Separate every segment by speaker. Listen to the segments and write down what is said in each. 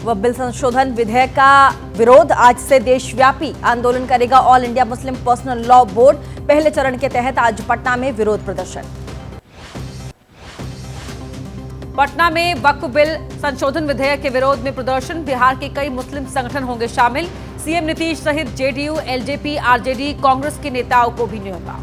Speaker 1: वह बिल संशोधन विधेयक का विरोध आज से देशव्यापी आंदोलन करेगा all India Muslim personal law board. पहले चरण के तहत आज पटना में विरोध प्रदर्शन।
Speaker 2: पटना में वक्फ बिल संशोधन विधेयक के विरोध में प्रदर्शन। बिहार के कई मुस्लिम संगठन होंगे शामिल। सीएम नीतीश सहित जेडीयू, एलजेपी, आरजेडी, कांग्रेस के नेताओं को भी न्योता।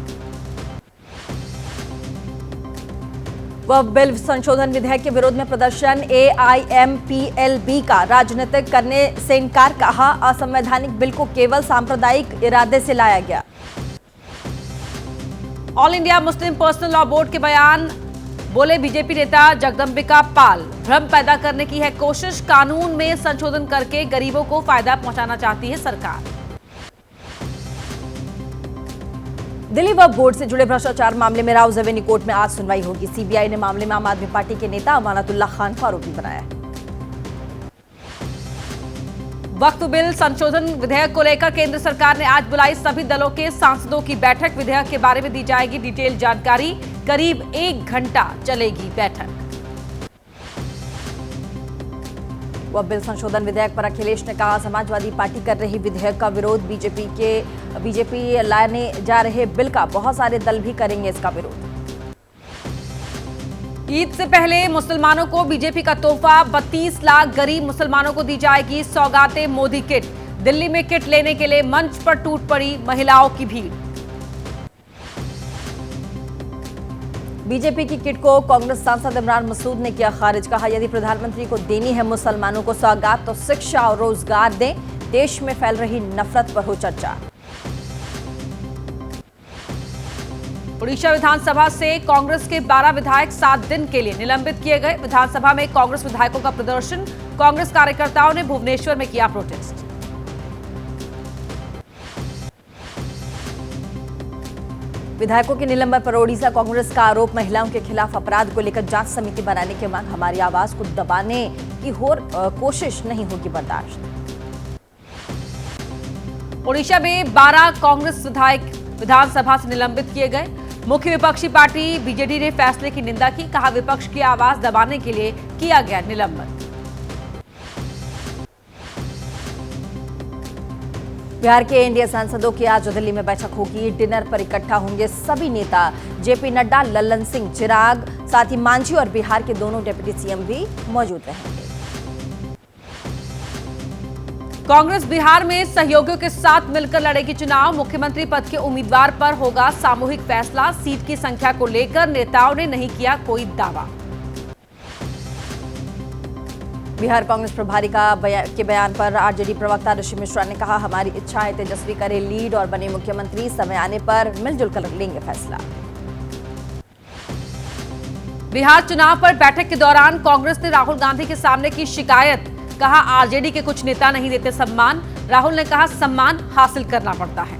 Speaker 1: वह बिल संशोधन विधेयक के विरोध में प्रदर्शन। एआईएमपीएलबी का राजनीतिक करने से इनकार, कहा असंवैधानिक बिल को केवल सांप्रदायिक इरादे से लाया गया।
Speaker 2: All India Muslim personal law board के बयान, बोले बीजेपी नेता जगदंबिका पाल, भ्रम पैदा करने की है कोशिश। कानून में संशोधन करके गरीबों को फायदा पहुंचाना चाहती है सरकार।
Speaker 1: दिल्ली वक्फ बोर्ड से जुड़े भ्रष्टाचार मामले में राउज एवेन्यू कोर्ट में आज सुनवाई होगी। सीबीआई ने मामले में आम आदमी पार्टी के नेता अमानतुल्लाह खान को आरोपी बनाया है।
Speaker 2: वक्फ बिल संशोधन विधेयक को लेकर केंद्र सरकार ने आज बुलाई सभी दलों के सांसदों की बैठक। विधेयक के बारे में दी जाएगी डिटेल जानकारी। करीब 1 घंटा चलेगी बैठक।
Speaker 1: वह बिल संशोधन विधेयक पर अखिलेश ने कहा, समाजवादी पार्टी कर रही विधेयक का विरोध। बीजेपी लाने जा रहे बिल का बहुत सारे दल भी करेंगे इसका विरोध।
Speaker 2: ईद से पहले मुसलमानों को बीजेपी का तोहफा। 32 लाख गरीब मुसलमानों को दी जाएगी सौगातें मोदी किट। दिल्ली में किट लेने के लिए मंच पर टूट पड़ी महिलाओं की भीड़। बीजेपी की किट को कांग्रेस सांसद इमरान मसूद ने किया खारिज। कहा, यदि प्रधानमंत्री को देनी है मुसलमानों को सौगात तो शिक्षा और रोजगार दें। देश में फैल रही नफरत पर हो चर्चा। उड़ीसा विधानसभा से कांग्रेस के 12 विधायक 7 दिन के लिए निलंबित किए गए। विधानसभा में कांग्रेस विधायकों का प्रदर्शन। कांग्रेस कार्यकर्ताओं ने भुवनेश्वर में किया प्रोटेस्ट।
Speaker 1: विधायकों के निलंबन पर ओडिशा कांग्रेस का आरोप, महिलाओं के खिलाफ अपराध को लेकर जांच समिति बनाने की मांग। हमारी आवाज को दबाने की कोशिश नहीं होगी बर्दाश्त।
Speaker 2: उड़ीसा में 12 कांग्रेस विधायक विधानसभा से निलंबित किए गए। मुख्य विपक्षी पार्टी बीजेडी ने फैसले की निंदा की। कहा, विपक्ष की आवाज दबाने के लिए किया गया निलंबन।
Speaker 1: बिहार के एनडीए सांसदों की आज दिल्ली में बैठक होगी। डिनर पर इकट्ठा होंगे सभी नेता। जेपी नड्डा, लल्लन सिंह, चिराग, साथ ही मांझी और बिहार के दोनों डिप्टी सीएम भी मौजूद रहेंगे।
Speaker 2: कांग्रेस बिहार में सहयोगियों के साथ मिलकर लड़ेगी चुनाव। मुख्यमंत्री पद के उम्मीदवार पर होगा सामूहिक फैसला। सीट की संख्या को लेकर नेताओं ने नहीं किया कोई दावा।
Speaker 1: बिहार कांग्रेस प्रभारी के बयान पर आरजेडी प्रवक्ता ऋषि मिश्रा ने कहा, हमारी इच्छा है तेजस्वी करे लीड और बने मुख्यमंत्री। समय आने पर मिलजुल कर लेंगे फैसला।
Speaker 2: बिहार चुनाव पर बैठक के दौरान कांग्रेस ने राहुल गांधी के सामने की शिकायत। कहा, आरजेडी के कुछ नेता नहीं देते सम्मान। राहुल ने कहा, सम्मान हासिल करना पड़ता है।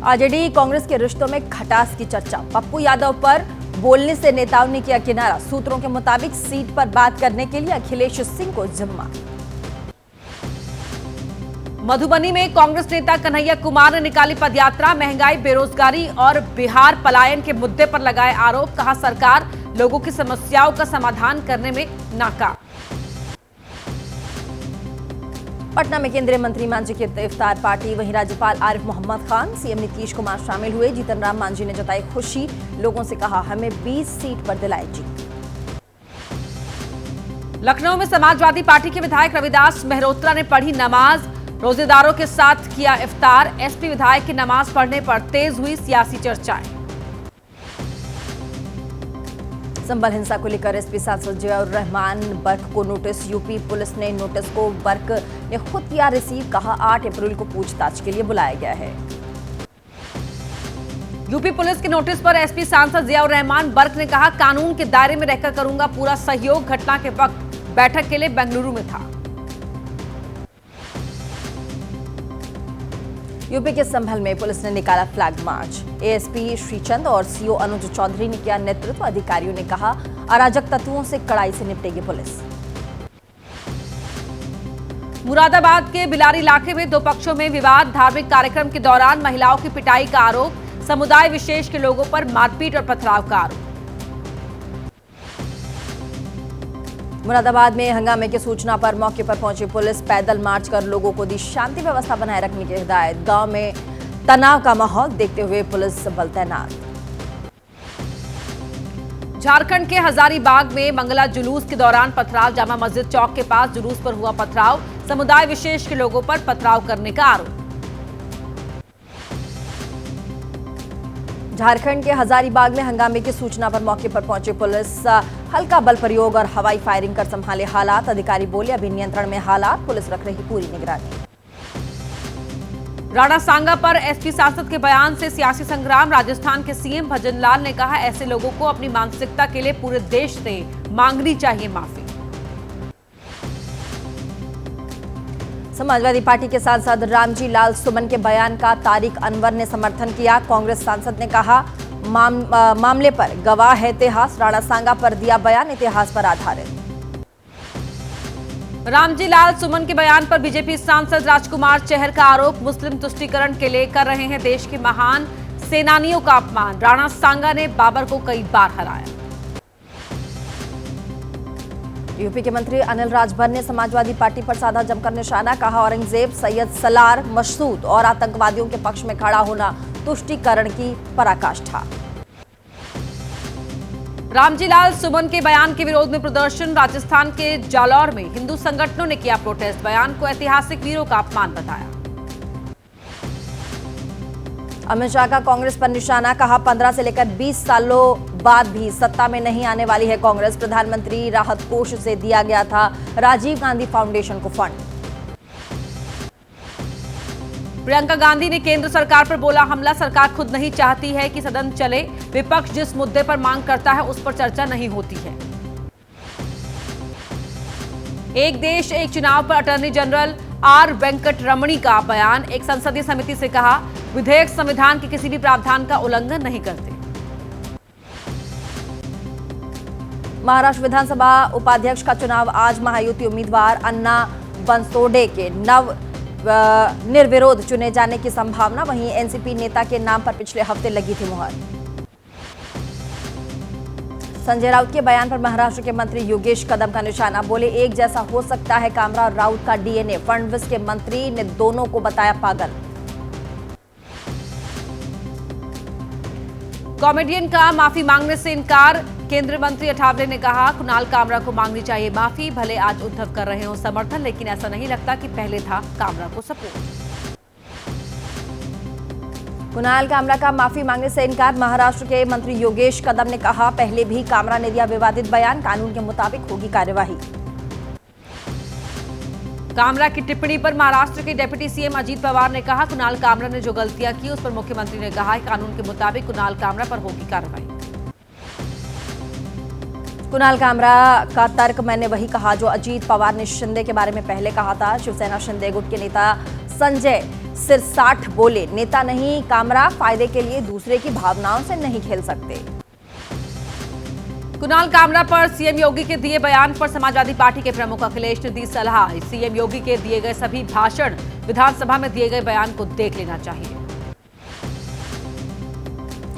Speaker 1: आरजेडी कांग्रेस के रिश्तों में खटास की चर्चा। पप्पू यादव पर बोलने से नेताओं ने किया किनारा। सूत्रों के मुताबिक सीट पर बात करने के लिए अखिलेश सिंह को जिम्मा।
Speaker 2: मधुबनी में कांग्रेस नेता कन्हैया कुमार ने निकाली पदयात्रा। महंगाई, बेरोजगारी और बिहार पलायन के मुद्दे पर लगाए आरोप। कहा, सरकार लोगों की समस्याओं का समाधान करने में नाकाम।
Speaker 1: पटना में केंद्रीय मंत्री मांझी की इफ्तार पार्टी। वहीं राज्यपाल आरिफ मोहम्मद खान, सीएम नीतीश कुमार शामिल हुए। जीतन राम मांझी ने जताई खुशी। लोगों से कहा, हमें 20 सीट पर दिलाए जीत।
Speaker 2: लखनऊ में समाजवादी पार्टी के विधायक रविदास मेहरोत्रा ने पढ़ी नमाज। रोजेदारों के साथ किया इफ्तार। एसपी विधायक की नमाज पढ़ने पर तेज हुई सियासी चर्चाएं।
Speaker 1: संभल हिंसा को लेकर एसपी सांसद जियाउर रहमान बर्क को नोटिस। यूपी पुलिस ने नोटिस को बर्क ने खुद किया रिसीव। कहा, 8 अप्रैल को पूछताछ के लिए बुलाया गया है।
Speaker 2: यूपी पुलिस के नोटिस पर एसपी सांसद जियाउर रहमान बर्क ने कहा, कानून के दायरे में रहकर करूंगा पूरा सहयोग। घटना के वक्त बैठक के लिए बेंगलुरु में था।
Speaker 1: यूपी के संभल में पुलिस ने निकाला फ्लैग मार्च। एएसपी श्रीचंद और सीओ अनुज चौधरी ने किया नेतृत्व। अधिकारियों ने कहा, अराजक तत्वों से कड़ाई से निपटेगी पुलिस।
Speaker 2: मुरादाबाद के बिलारी इलाके में 2 पक्षों में विवाद। धार्मिक कार्यक्रम के दौरान महिलाओं की पिटाई का आरोप। समुदाय विशेष के लोगों पर मारपीट और पथराव का आरोप।
Speaker 1: मुरादाबाद में हंगामे की सूचना पर मौके पर पहुंची पुलिस पैदल मार्च कर लोगों को दी शांति व्यवस्था बनाए रखने की हिदायत। गांव में तनाव का माहौल देखते हुए पुलिस बल तैनात।
Speaker 2: झारखंड के हजारीबाग में मंगला जुलूस के दौरान पथराव। जामा मस्जिद चौक के पास जुलूस पर हुआ पथराव। समुदाय विशेष के लोगों पर पथराव करने का आरोप।
Speaker 1: झारखंड के हजारीबाग में हंगामे की सूचना पर मौके पर पहुंची पुलिस हल्का बल प्रयोग और हवाई फायरिंग कर संभाले हालात। अधिकारी बोले अभी नियंत्रण में हालात, पुलिस रख रही पूरी निगरानी।
Speaker 2: राणा सांगा पर एसपी सांसद के बयान से सियासी संग्राम। राजस्थान के सीएम भजनलाल ने कहा ऐसे लोगों को अपनी मानसिकता के लिए पूरे देश से मांगनी चाहिए माफी।
Speaker 1: समाजवादी पार्टी के सांसद रामजी लाल सुमन के बयान का तारिक अनवर ने समर्थन किया। कांग्रेस सांसद ने कहा मामले पर गवाह है इतिहास। राणा सांगा पर दिया बयान इतिहास पर आधारित।
Speaker 2: रामजी लाल सुमन के बयान पर बीजेपी सांसद राजकुमार चहर का आरोप। मुस्लिम तुष्टीकरण के लिए कर रहे हैं देश के महान सेनानियों का अपमान। राणा सांगा ने बाबर को कई बार हराया। यूपी के मंत्री अनिल राजभर ने समाजवादी पार्टी पर साधा जमकर निशाना। कहा औरंगजेब, सैयद सलार, मसूद और आतंकवादियों के पक्ष में खड़ा होना तुष्टीकरण की पराकाष्ठा। रामजी लाल सुमन के बयान के विरोध में प्रदर्शन। राजस्थान के जालौर में हिंदू संगठनों ने किया प्रोटेस्ट। बयान को ऐतिहासिक वीरों का अपमान बताया। अमित शाह का कांग्रेस पर निशाना। कहा 15 से लेकर 20 सालों बाद भी सत्ता में नहीं आने वाली है कांग्रेस। प्रधानमंत्री राहत कोष से दिया गया था राजीव गांधी फाउंडेशन को फंड। प्रियंका गांधी ने केंद्र सरकार पर बोला हमला। सरकार खुद नहीं चाहती है कि सदन चले। विपक्ष जिस मुद्दे पर मांग करता है उस पर चर्चा नहीं होती है। एक देश एक चुनाव पर अटॉर्नी जनरल आर वेंकट रमणी का बयान। एक संसदीय समिति से कहा विधेयक संविधान के किसी भी प्रावधान का उल्लंघन नहीं करते। महाराष्ट्र विधानसभा उपाध्यक्ष का चुनाव आज। महायुति उम्मीदवार अन्ना बनसोडे के निर्विरोध चुने जाने की संभावना। वहीं एनसीपी नेता के नाम पर पिछले हफ्ते लगी थी मुहर। संजय राउत के बयान पर महाराष्ट्र के मंत्री योगेश कदम का निशाना। बोले एक जैसा हो सकता है कामरा और राउत का डीएनए। फडणवीस के मंत्री ने दोनों को बताया पागल। कॉमेडियन का माफी मांगने से इनकार। केंद्रीय मंत्री अठावले ने कहा कुणाल कामरा को मांगनी चाहिए माफी। भले आज उद्धव कर रहे हो समर्थन, लेकिन ऐसा नहीं लगता कि पहले था कामरा को सपोर्ट। कुणाल कामरा का माफी मांगने से इनकार। महाराष्ट्र के मंत्री योगेश कदम ने कहा पहले भी कामरा ने दिया विवादित बयान। कानून के मुताबिक होगी कार्यवाही। कामरा की टिप्पणी पर महाराष्ट्र के डिप्टी सीएम अजीत पवार ने कहा कुणाल कामरा ने जो गलतियां की उस पर मुख्यमंत्री ने कहा कानून के मुताबिक कुणाल कामरा पर होगी कार्रवाई। कुणाल कामरा का तर्क मैंने वही कहा जो अजीत पवार ने शिंदे के बारे में पहले कहा था। शिवसेना शिंदे गुट के नेता संजय सिरसाठ बोले नेता नहीं कामरा फायदे के लिए दूसरे की भावनाओं से नहीं खेल सकते। कुणाल कामरा पर सीएम योगी के दिए बयान पर समाजवादी पार्टी के प्रमुख अखिलेश ने दी सलाह। सीएम योगी के दिए गए सभी भाषण, विधानसभा में दिए गए बयान को देख लेना चाहिए।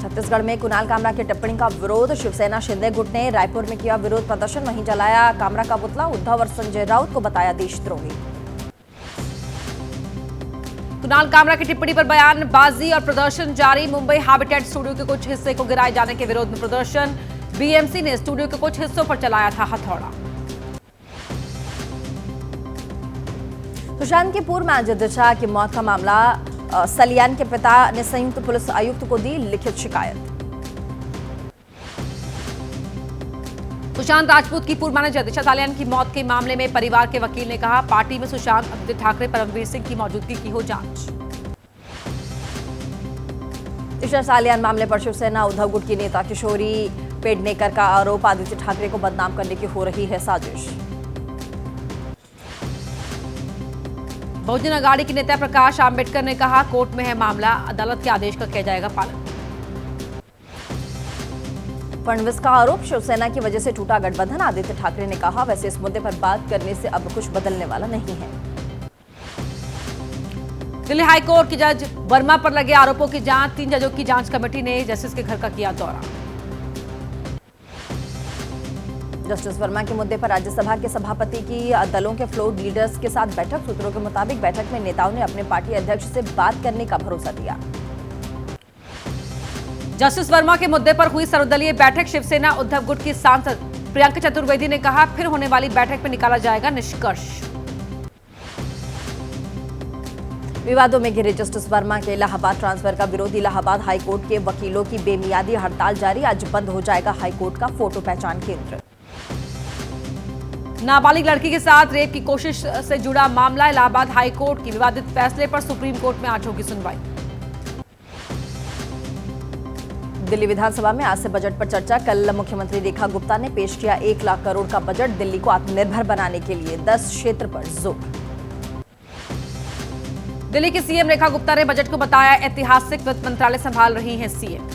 Speaker 2: छत्तीसगढ़ में कुणाल कामरा की टिप्पणी का विरोध। शिवसेना शिंदे गुट ने रायपुर में किया विरोध प्रदर्शन। वहीं जलाया कामरा का पुतला। उद्धव और संजय राउत को बताया देशद्रोही। कुणाल कामरा की टिप्पणी पर बयानबाजी और प्रदर्शन जारी। मुंबई हैबिटेट स्टूडियो के कुछ हिस्से को गिराए जाने के विरोध में प्रदर्शन। बीएमसी ने स्टूडियो के कुछ हिस्सों पर चलाया था हथौड़ा। सुशांत की पूर्व मैनेजर दिशा की मौत का मामला। सलियान के पिता ने संयुक्त पुलिस आयुक्त को दी लिखित शिकायत। सुशांत राजपूत की पूर्व मैनेजर दिशा सालियान की मौत के मामले में परिवार के वकील ने कहा पार्टी में सुशांत, आदित्य ठाकरे, परमवीर सिंह की मौजूदगी की हो जांच। दिशा सालियान मामले पर शिवसेना उद्धव गुट की नेता किशोरी पेडनेकर का आरोप। आदित्य ठाकरे को बदनाम करने की हो रही है साजिश। बहुजन अघाड़ी के नेता प्रकाश आंबेडकर ने कहा कोर्ट में है मामला, अदालत के आदेश का किया जाएगा पालन। फडणवीस का आरोप शिवसेना की वजह से टूटा गठबंधन। आदित्य ठाकरे ने कहा वैसे इस मुद्दे पर बात करने से अब कुछ बदलने वाला नहीं है। दिल्ली हाईकोर्ट की जज वर्मा पर लगे आरोपों की जांच। 3 जजों की जांच कमेटी ने जस्टिस के घर का किया दौरा।
Speaker 1: जस्टिस वर्मा के मुद्दे पर राज्यसभा के सभापति की दलों के फ्लोर लीडर्स के साथ बैठक। सूत्रों के मुताबिक बैठक में नेताओं ने अपने पार्टी अध्यक्ष से बात करने का भरोसा दिया।
Speaker 2: जस्टिस वर्मा के मुद्दे पर हुई सर्वदलीय बैठक। शिवसेना उद्धव गुट की सांसद प्रियंका चतुर्वेदी ने कहा, फिर होने वाली बैठक में निकाला जाएगा निष्कर्ष।
Speaker 1: विवादों में घिरे जस्टिस वर्मा के इलाहाबाद ट्रांसफर का विरोध। इलाहाबाद हाईकोर्ट के वकीलों की बेमियादी हड़ताल जारी। आज बंद हो जाएगा हाईकोर्ट का फोटो पहचान केंद्र।
Speaker 2: नाबालिग लड़की के साथ रेप की कोशिश से जुड़ा मामला। इलाहाबाद हाईकोर्ट की विवादित फैसले पर सुप्रीम कोर्ट में आज होगी सुनवाई।
Speaker 1: दिल्ली विधानसभा में आज से बजट पर चर्चा। कल मुख्यमंत्री रेखा गुप्ता ने पेश किया 1 लाख करोड़ का बजट। दिल्ली को आत्मनिर्भर बनाने के लिए 10 क्षेत्र पर जोर।
Speaker 2: दिल्ली की सीएम रेखा गुप्ता ने बजट को बताया ऐतिहासिक। वित्त मंत्रालय संभाल रही हैं सीएम।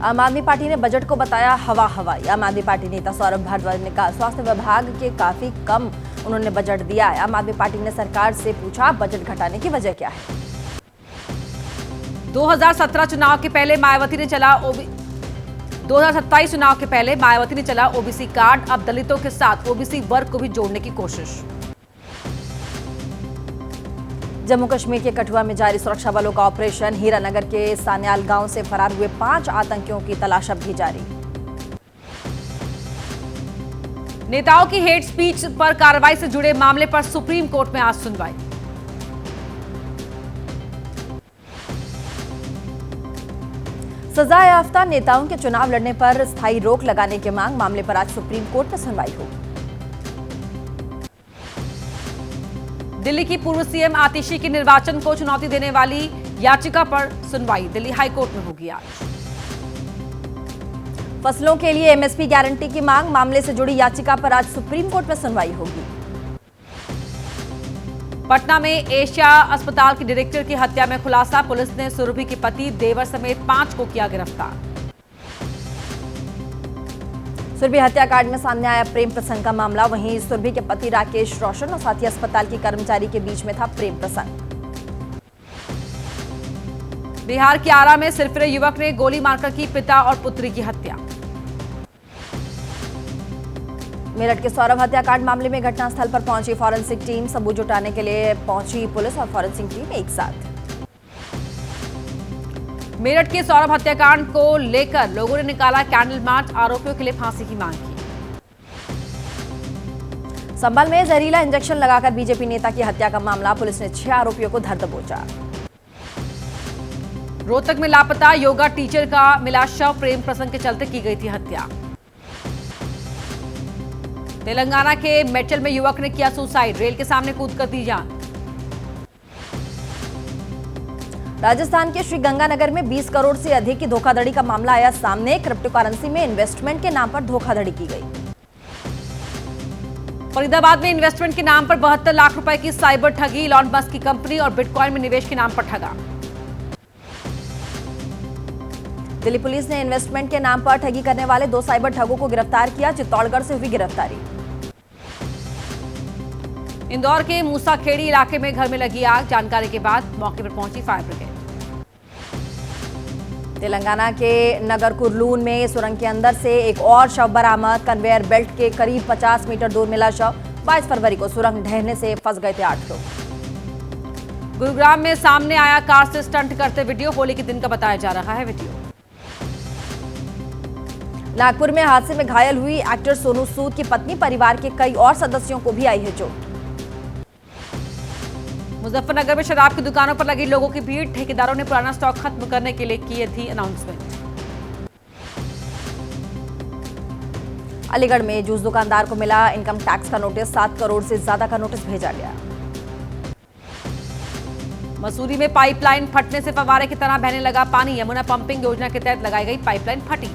Speaker 1: आम आदमी पार्टी ने बजट को बताया हवा हवाई। आम आदमी पार्टी नेता सौरभ भारद्वाज ने कहा, स्वास्थ्य विभाग के काफी कम उन्होंने बजट दिया है। आम आदमी पार्टी ने सरकार से पूछा, बजट घटाने की वजह क्या है।
Speaker 2: 2017 चुनाव के पहले मायावती ने चला 2027 चुनाव के पहले मायावती ने चला ओबीसी कार्ड। अब दलितों के साथ ओबीसी वर्ग को भी जोड़ने की कोशिश।
Speaker 1: जम्मू कश्मीर के कठुआ में जारी सुरक्षा बलों का ऑपरेशन। हीरानगर के सान्याल गांव से फरार हुए 5 आतंकियों की तलाश अब भी जारी।
Speaker 2: नेताओं की हेट स्पीच पर कार्रवाई से जुड़े मामले पर सुप्रीम कोर्ट में आज सुनवाई।
Speaker 1: सजा याफ्ता नेताओं के चुनाव लड़ने पर स्थायी रोक लगाने की मांग। मामले पर आज सुप्रीम कोर्ट में सुनवाई होगी।
Speaker 2: दिल्ली की पूर्व सीएम आतिशी की निर्वाचन को चुनौती देने वाली याचिका पर सुनवाई दिल्ली हाईकोर्ट में होगी आज।
Speaker 1: फसलों के लिए एमएसपी गारंटी की मांग। मामले से जुड़ी याचिका पर आज सुप्रीम कोर्ट में सुनवाई होगी।
Speaker 2: पटना में एशिया अस्पताल के डायरेक्टर की हत्या में खुलासा। पुलिस ने सुरभि के पति, देवर समेत 5 को किया गिरफ्तार। सुरभि हत्याकांड में सामने आया प्रेम प्रसंग का मामला। वहीं सुरभि के पति राकेश रोशन और साथी अस्पताल की कर्मचारी के बीच में था प्रेम प्रसंग। बिहार के आरा में सिरफिरे युवक ने गोली मारकर की पिता और पुत्री की हत्या। मेरठ के सौरभ हत्याकांड मामले में घटनास्थल पर पहुंची फॉरेंसिक टीम। सबूत जुटाने के लिए पहुंची पुलिस और फॉरेंसिक टीम एक साथ। मेरठ के सौरभ हत्याकांड को लेकर लोगों ने निकाला कैंडल मार्च। आरोपियों के लिए फांसी की मांग की। संभल में जहरीला इंजेक्शन लगाकर बीजेपी नेता की हत्या का मामला। पुलिस ने 6 आरोपियों को धर दबोचा। रोहतक में लापता योगा टीचर का मिला शव। प्रेम प्रसंग के चलते की गई थी हत्या। तेलंगाना के मेटल में युवक ने किया सुसाइड। रेल के सामने कूद कर दी जान। राजस्थान के श्रीगंगानगर में 20 करोड़ से अधिक की धोखाधड़ी का मामला आया सामने। क्रिप्टो करेंसी में इन्वेस्टमेंट के नाम पर धोखाधड़ी की गई। फरीदाबाद में इन्वेस्टमेंट के नाम पर 72 लाख रुपए की साइबर ठगी। इलॉन मस्क की कंपनी और बिटकॉइन में निवेश के नाम पर ठगा। दिल्ली पुलिस ने इन्वेस्टमेंट के नाम पर ठगी करने वाले 2 साइबर ठगों को गिरफ्तार किया। चित्तौड़गढ़ से हुई गिरफ्तारी। इंदौर के मूसाखेड़ी इलाके में घर में लगी आग। जानकारी के बाद मौके पर पहुंची फायर ब्रिगेड। तेलंगाना के नगर कुर्नूल में सुरंग के अंदर से एक और शव बरामद। कन्वेयर बेल्ट के करीब 50 मीटर दूर मिला शव। 22 फरवरी को सुरंग ढहने से फंस गए थे 8 लोग। गुरुग्राम में सामने आया कार से स्टंट करते वीडियो। होली के दिन का बताया जा रहा है वीडियो। नागपुर में हादसे में घायल हुई एक्टर सोनू सूद की पत्नी। परिवार के कई और सदस्यों को भी आई है चोट। मुजफ्फरनगर में शराब की दुकानों पर लगी लोगों की भीड़। ठेकेदारों ने पुराना स्टॉक खत्म करने के लिए की थी अनाउंसमेंट। अलीगढ़ में जूस दुकानदार को मिला इनकम टैक्स का नोटिस। 7 करोड़ से ज्यादा का नोटिस भेजा गया। मसूरी में पाइपलाइन फटने से फव्वारे की तरह बहने लगा पानी। यमुना पंपिंग योजना के तहत लगाई गई पाइपलाइन फटी।